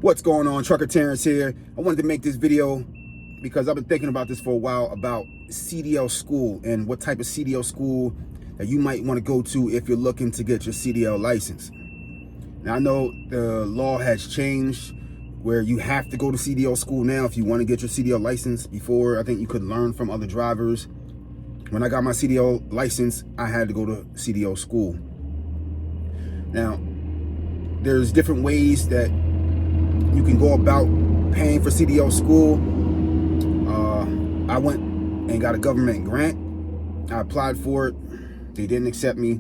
What's going on? Trucker Terrence here. I wanted to make this video because I've been thinking about this for a while, about CDL school and what type of CDL school that you might want to go to if you're looking to get your CDL license. Now, I know the law has changed where you have to go to CDL school now if you want to get your CDL license. Before, I think you could learn from other drivers. When I got my CDL license, I had to go to CDL school. Now, there's different ways that you can go about paying for CDL school. I went and got a government grant. I applied for it. They didn't accept me.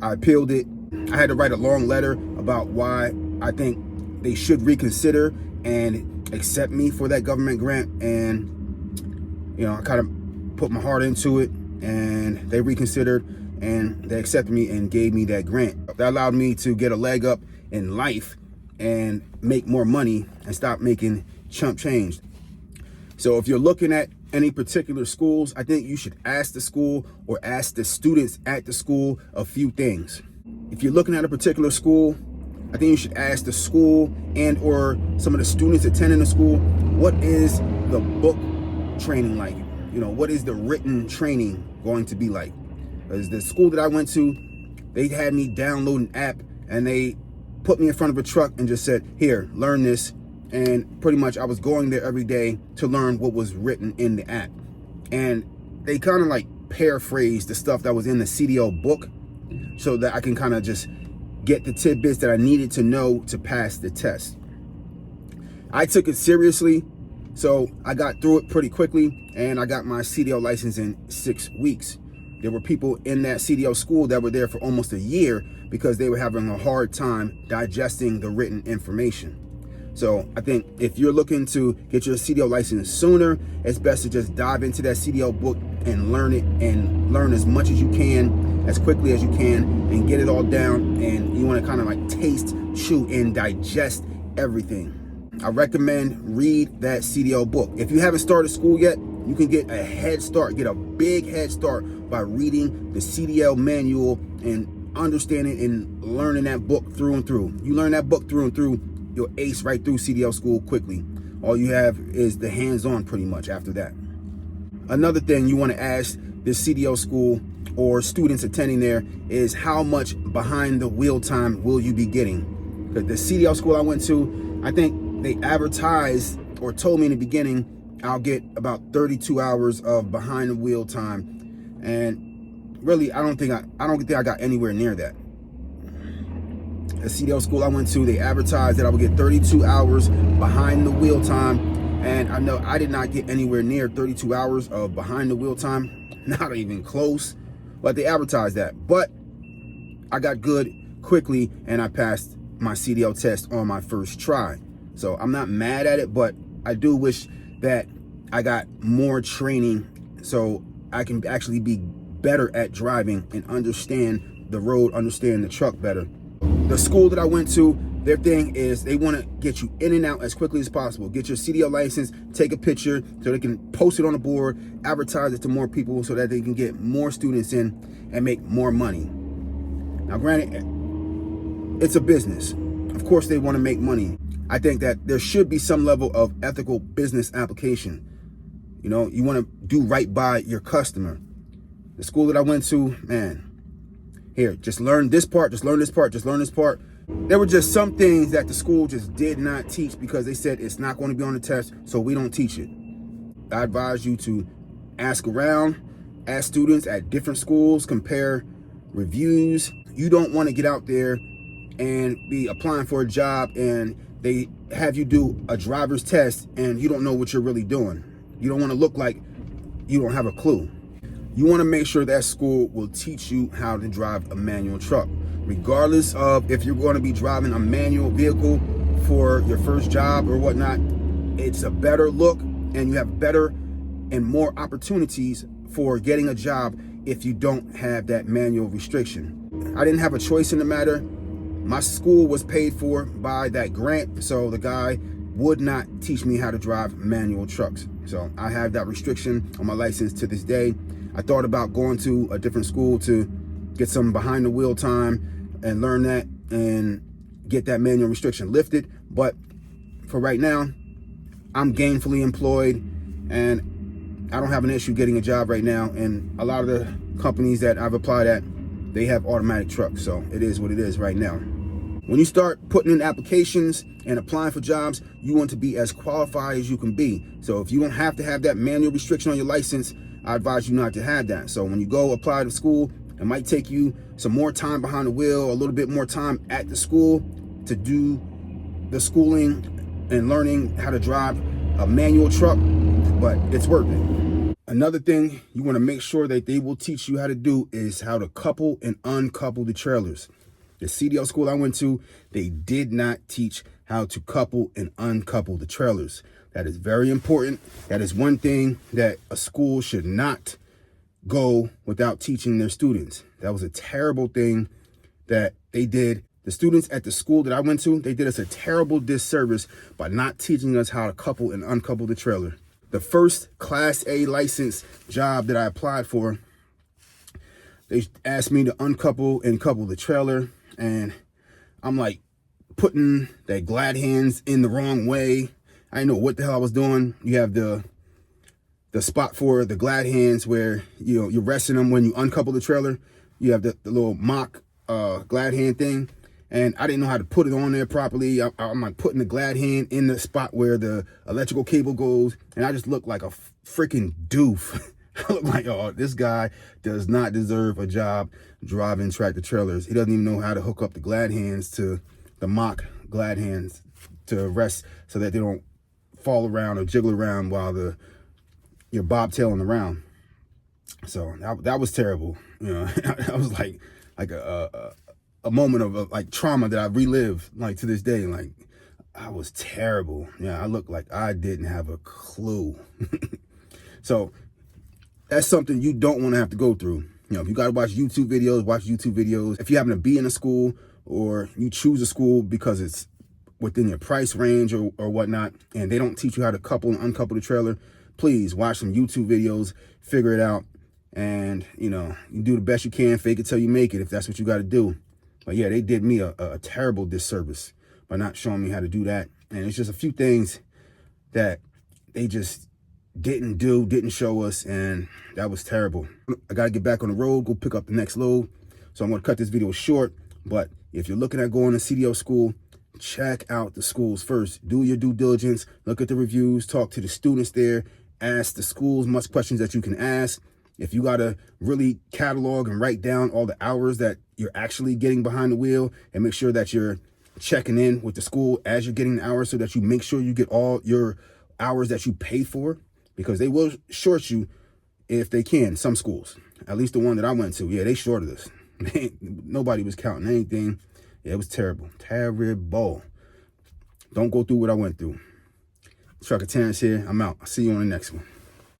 I appealed it. I had to write a long letter about why I think they should reconsider and accept me for that government grant. And, you know, I kind of put my heart into it, and they reconsidered and they accepted me and gave me that grant. That allowed me to get a leg up in life and make more money and stop making chump change. So if you're looking at any particular schools, I think you should ask the school or ask the students at the school a few things. If you're looking at a particular school, I think you should ask the school and or some of the students attending the school, what is the book training like? You know, what is the written training going to be like? Because the school that I went to, they had me download an app and they put me in front of a truck and just said, here, learn this. And pretty much I was going there every day to learn what was written in the app. And they kind of like paraphrased the stuff that was in the CDL book so that I can kind of just get the tidbits that I needed to know to pass the test. I took it seriously, so I got through it pretty quickly, and I got my CDL license in 6 weeks. There were people in that CDL school that were there for almost a year because they were having a hard time digesting the written information. So I think if you're looking to get your CDL license sooner, it's best to just dive into that CDL book and learn it, and learn as much as you can, as quickly as you can, and get it all down. And you want to kind of like taste, chew, and digest everything. I recommend read that CDL book. If you haven't started school yet, you can get a head start, get a big head start by reading the CDL manual and understanding and learning that book through and through. You learn that book through and through, you'll ace right through CDL school quickly. All you have is the hands-on pretty much after that. Another thing you want to ask this CDL school or students attending there is how much behind the wheel time will you be getting? Because the CDL school I went to, I think they advertised or told me in the beginning I'll get about 32 hours of behind the wheel time, and really I don't think I got anywhere near that. The CDL school I went to, they advertised that I would get 32 hours behind the wheel time, and I know I did not get anywhere near 32 hours of behind the wheel time, not even close, but they advertised that. But I got good quickly and I passed my CDL test on my first try. So I'm not mad at it, but I do wish that I got more training so I can actually be better at driving and understand the road, understand the truck better. The school that I went to, their thing is they want to get you in and out as quickly as possible. Get your CDL license, take a picture so they can post it on the board, advertise it to more people so that they can get more students in and make more money. Now, granted, it's a business. Of course, they want to make money. I think that there should be some level of ethical business application. You know, you want to do right by your customer. The school that I went to, man, here, just learn this part, just learn this part, just learn this part. There were just some things that the school just did not teach because they said it's not going to be on the test, so we don't teach it. I advise you to ask around, ask students at different schools, compare reviews. You don't want to get out there and be applying for a job and they have you do a driver's test and you don't know what you're really doing. You don't want to look like you don't have a clue. You want to make sure that school will teach you how to drive a manual truck. Regardless of if you're going to be driving a manual vehicle for your first job or whatnot, it's a better look and you have better and more opportunities for getting a job if you don't have that manual restriction. I didn't have a choice in the matter. My school was paid for by that grant, so the guy would not teach me how to drive manual trucks. So I have that restriction on my license to this day. I thought about going to a different school to get some behind the wheel time and learn that and get that manual restriction lifted, but for right now, I'm gainfully employed and I don't have an issue getting a job right now. And a lot of the companies that I've applied at, they have automatic trucks. So it is what it is right now. When you start putting in applications and applying for jobs, you want to be as qualified as you can be. So if you don't have to have that manual restriction on your license, I advise you not to have that. So when you go apply to school, it might take you some more time behind the wheel, a little bit more time at the school to do the schooling and learning how to drive a manual truck, but it's worth it. Another thing you want to make sure that they will teach you how to do is how to couple and uncouple the trailers. The CDL school I went to, they did not teach how to couple and uncouple the trailers. That is very important. That is one thing that a school should not go without teaching their students. That was a terrible thing that they did. The students at the school that I went to, they did us a terrible disservice by not teaching us how to couple and uncouple the trailer. The first Class A license job that I applied for, they asked me to uncouple and couple the trailer. And I'm like putting the glad hands in the wrong way. I didn't know what the hell I was doing. You have the spot for the glad hands where, you know, you're resting them when you uncouple the trailer. You have the little mock glad hand thing. And I didn't know how to put it on there properly. I'm like putting the glad hand in the spot where the electrical cable goes. And I just look like a freaking doof. I look like, oh, this guy does not deserve a job driving tractor trailers. He doesn't even know how to hook up the glad hands to the mock glad hands to rest so that they don't fall around or jiggle around while you're bobtailing around. So that was terrible. You know, that was like a moment of like trauma that I relive like to this day. Like I was terrible. Yeah, I looked like I didn't have a clue. So that's something you don't want to have to go through. You know, if you got to watch YouTube videos, watch YouTube videos. If you happen to be in a school or you choose a school because it's within your price range or whatnot, and they don't teach you how to couple and uncouple the trailer, please watch some YouTube videos, figure it out, and, you know, you do the best you can, fake it till you make it if that's what you got to do. But yeah, they did me a terrible disservice by not showing me how to do that. And it's just a few things that they just didn't show us, and that was terrible. I got to get back on the road, go pick up the next load. So I'm going to cut this video short. But if you're looking at going to CDL school, check out the schools first. Do your due diligence, look at the reviews, talk to the students there, ask the schools much questions that you can ask. If you got to really catalog and write down all the hours that you're actually getting behind the wheel, and make sure that you're checking in with the school as you're getting the hours so that you make sure you get all your hours that you pay for, because they will short you if they can. Some schools, at least the one that I went to, yeah, they shorted us. Nobody was counting anything. Yeah, it was terrible. Terrible. Don't go through what I went through. Trucker Terrence here. I'm out. I'll see you on the next one.